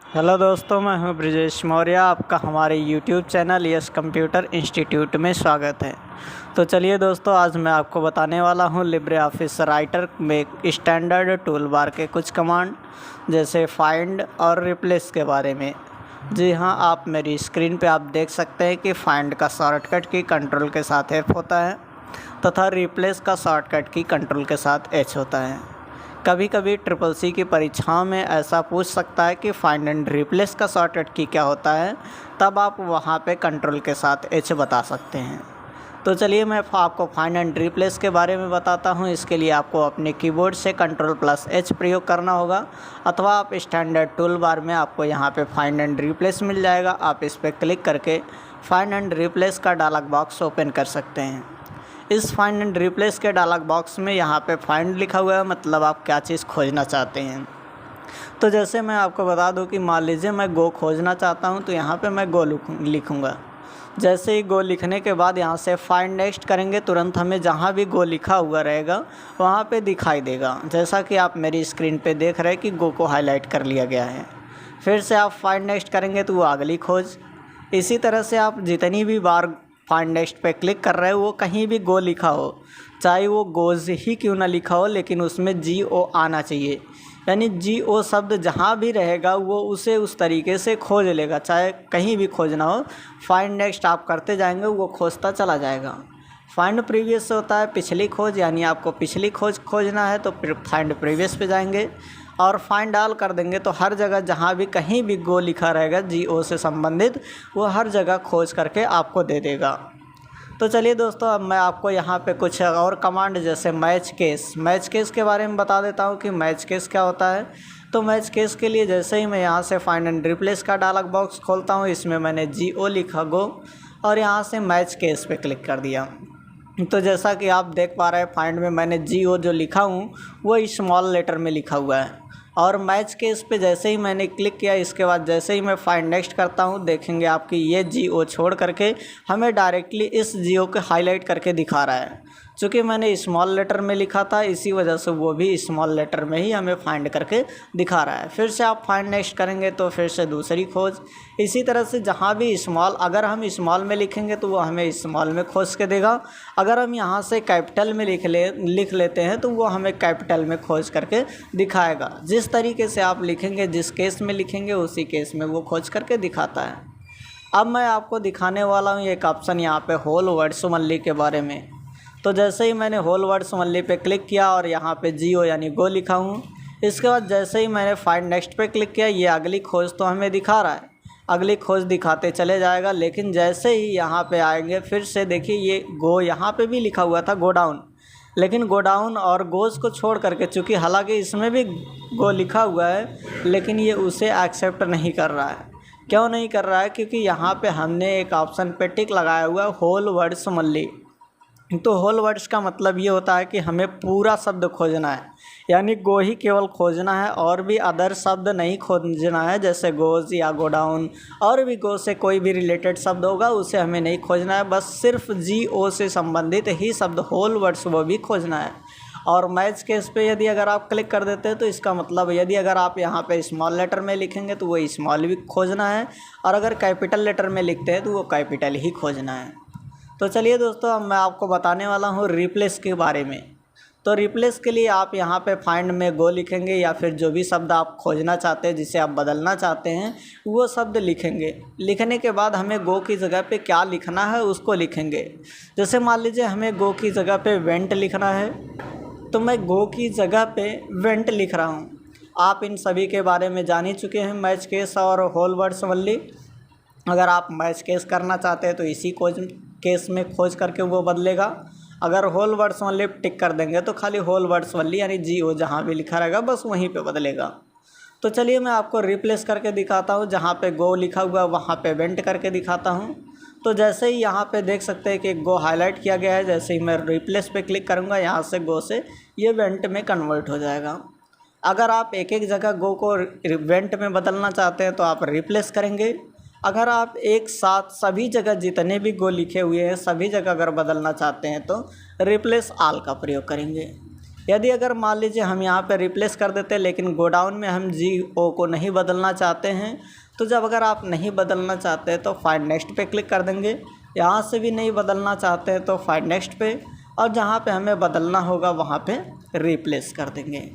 Hello दोस्तों, मैं हूं ब्रिजेश मौर्य। आपका हमारे YouTube channel yes computer institute में स्वागत है। तो चलिए दोस्तों, आज मैं आपको बताने वाला हूं लिब्रे ऑफिस राइटर में स्टैंडर्ड टूल बार के कुछ कमांड जैसे फाइंड और रिप्लेस के बारे में। जी हाँ, आप मेरी स्क्रीन पे आप देख सकते हैं कि फाइंड का शॉर्टकट की कंट्रोल के साथ एफ होता है तथा रिप्लेस का शॉर्टकट की कंट्रोल के साथ एच होता है। कभी कभी ट्रिपल सी की परीक्षाओं में ऐसा पूछ सकता है कि फाइंड एंड रिप्लेस का शॉर्टकट की क्या होता है, तब आप वहाँ पे कंट्रोल के साथ एच बता सकते हैं। तो चलिए मैं आपको फाइंड एंड रिप्लेस के बारे में बताता हूँ। इसके लिए आपको अपने कीबोर्ड से कंट्रोल प्लस एच प्रयोग करना होगा, अथवा आप स्टैंडर्ड टूल बार में आपको यहाँ पे फाइंड एंड रिप्लेस मिल जाएगा। आप इस पर क्लिक करके फाइंड एंड रिप्लेस का डायलॉग बॉक्स ओपन कर सकते हैं। इस फाइंड एंड रिप्लेस के डायलॉग बॉक्स में यहाँ पे फाइंड लिखा हुआ है, मतलब आप क्या चीज़ खोजना चाहते हैं। तो जैसे मैं आपको बता दूं कि मान लीजिए मैं गो खोजना चाहता हूं, तो यहाँ पे मैं गो लिखूँगा। जैसे ही गो लिखने के बाद यहाँ से फाइंड नेक्स्ट करेंगे, तुरंत हमें जहाँ भी गो लिखा हुआ रहेगा वहाँ पे दिखाई देगा। जैसा कि आप मेरी स्क्रीन पे देख रहे हैं कि गो को हाईलाइट कर लिया गया है। फिर से आप फाइंड नेक्स्ट करेंगे तो वो अगली खोज। इसी तरह से आप जितनी भी बार फाइंड नेक्स्ट पे क्लिक कर रहे हो, वो कहीं भी गो लिखा हो, चाहे वो गोज ही क्यों ना लिखा हो, लेकिन उसमें GO आना चाहिए। यानी GO शब्द जहाँ भी रहेगा वो उसे उस तरीके से खोज लेगा, चाहे कहीं भी खोजना हो। फाइंड नेक्स्ट आप करते जाएंगे, वो खोजता चला जाएगा। फाइंड प्रीवियस होता है पिछली खोज, यानी आपको पिछली खोज खोजना है तो फाइंड प्रीवियस पे जाएंगे और फाइंड ऑल कर देंगे, तो हर जगह जहाँ भी कहीं भी गो लिखा रहेगा GO से संबंधित, वो हर जगह खोज करके आपको दे देगा। तो चलिए दोस्तों, अब मैं आपको यहाँ पे कुछ और कमांड जैसे मैच केस के बारे में बता देता हूँ कि मैच केस क्या होता है। तो मैच केस के लिए जैसे ही मैं यहाँ से फाइंड एंड रिप्लेस का डायलॉग बॉक्स खोलता हूँ, इसमें मैंने GO लिखा गो और यहाँ से मैच केस पे क्लिक कर दिया। तो जैसा कि आप देख पा रहे हैं, फाइंड में मैंने GO जो लिखा हूँ वो स्मॉल लेटर में लिखा हुआ है। और मैच केस पे जैसे ही मैंने क्लिक किया, इसके बाद जैसे ही मैं फाइंड नेक्स्ट करता हूँ, देखेंगे आपकी ये GO छोड़ करके हमें डायरेक्टली इस GO को हाईलाइट करके दिखा रहा है। चूँकि मैंने स्मॉल लेटर में लिखा था, इसी वजह से वो भी स्मॉल लेटर में ही हमें फाइंड करके दिखा रहा है। फिर से आप फाइंड नेक्स्ट करेंगे तो फिर से दूसरी खोज। इसी तरह से जहाँ भी स्मॉल, अगर हम स्मॉल में लिखेंगे तो वो हमें स्मॉल में खोज के देगा। अगर हम यहाँ से कैपिटल में लिख लेते हैं तो वो हमें कैपिटल में खोज करके दिखाएगा। जिस तरीके से आप लिखेंगे, जिस केस में लिखेंगे, उसी केस में वो खोज करके दिखाता है। अब मैं आपको दिखाने वाला हूँ एक ऑप्शन यहाँ पे होल वर्ड्स ओनली के बारे में। तो जैसे ही मैंने whole words only pay click किया और यहाँ पे GO यानी गो लिखा हूँ, इसके बाद जैसे ही मैंने फाइंड नेक्स्ट पे क्लिक किया, ये अगली खोज तो हमें दिखा रहा है, अगली खोज दिखाते चले जाएगा। लेकिन जैसे ही यहाँ पे आएंगे, फिर से देखिए ये गो यहाँ पे भी लिखा हुआ था गो डाउन, लेकिन गो डाउन और गोज को छोड़ करके, चूँकि हालांकि इसमें भी गो लिखा हुआ है, लेकिन ये उसे एक्सेप्ट नहीं कर रहा है। क्यों नहीं कर रहा है? क्योंकि यहाँ पे हमने एक ऑप्शन पे टिक लगाया हुआ है होल वर्ड्स ओनली। तो होल वर्ड्स का मतलब ये होता है कि हमें पूरा शब्द खोजना है, यानी गो ही केवल खोजना है, और भी अदर शब्द नहीं खोजना है, जैसे गोज या गो डाउन, और भी गो से कोई भी रिलेटेड शब्द होगा उसे हमें नहीं खोजना है। बस सिर्फ GO से संबंधित ही शब्द होल वर्ड्स वो भी खोजना है। और मैच केस पे यदि अगर आप क्लिक कर देते हैं तो इसका मतलब, यदि अगर आप यहाँ पे स्मॉल लेटर में लिखेंगे तो वो स्मॉल भी खोजना है, और अगर कैपिटल लेटर में लिखते हैं तो वो कैपिटल ही खोजना है। तो चलिए दोस्तों, अब मैं आपको बताने वाला हूँ रिप्लेस के बारे में। तो रिप्लेस के लिए आप यहाँ पे फाइंड में गो लिखेंगे, या फिर जो भी शब्द आप खोजना चाहते हैं, जिसे आप बदलना चाहते हैं, वो शब्द लिखेंगे। लिखने के बाद हमें गो की जगह पे क्या लिखना है उसको लिखेंगे। जैसे मान लीजिए हमें गो की जगह पे वेंट लिखना है, तो मैं गो की जगह पे वेंट लिख रहा हूँ। आप इन सभी के बारे में जान ही चुके हैं, मैच केस और होल वर्ड्स ओनली। अगर आप मैच केस करना चाहते हैं तो इसी केस में खोज करके वो बदलेगा। अगर होल वर्ड्स ओनली टिक कर देंगे तो खाली होल वर्ड्स ओनली यानी GO जहाँ भी लिखा रहेगा बस वहीं पे बदलेगा। तो चलिए मैं आपको रिप्लेस करके दिखाता हूँ। जहाँ पे गो लिखा हुआ है वहाँ पे वेंट करके दिखाता हूँ। तो जैसे ही यहाँ पे देख सकते हैं कि गो हाईलाइट किया गया है, जैसे ही मैं रिप्लेस पे क्लिक करूँगा, यहाँ से गो से ये वेंट में कन्वर्ट हो जाएगा। अगर आप एक एक जगह गो को वेंट में बदलना चाहते हैं तो आप रिप्लेस करेंगे। अगर आप एक साथ सभी जगह जितने भी गो लिखे हुए हैं सभी जगह अगर बदलना चाहते हैं तो रिप्लेस ऑल का प्रयोग करेंगे। यदि अगर मान लीजिए हम यहाँ पे रिप्लेस कर देते हैं लेकिन गोडाउन में हम GO को नहीं बदलना चाहते हैं, तो जब अगर आप नहीं बदलना चाहते हैं तो फाइंड नेक्स्ट पे क्लिक कर देंगे। यहाँ से भी नहीं बदलना चाहते हैं तो फाइंड नेक्स्ट पे, और जहाँ पे हमें बदलना होगा वहाँ पे रिप्लेस कर देंगे।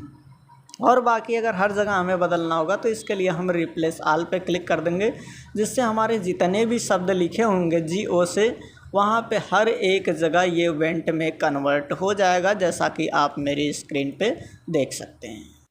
और बाकी अगर हर जगह हमें बदलना होगा तो इसके लिए हम रिप्लेस ऑल पे क्लिक कर देंगे, जिससे हमारे जितने भी शब्द लिखे होंगे GO से वहाँ पे हर एक जगह ये वेंट में कन्वर्ट हो जाएगा, जैसा कि आप मेरी स्क्रीन पे देख सकते हैं।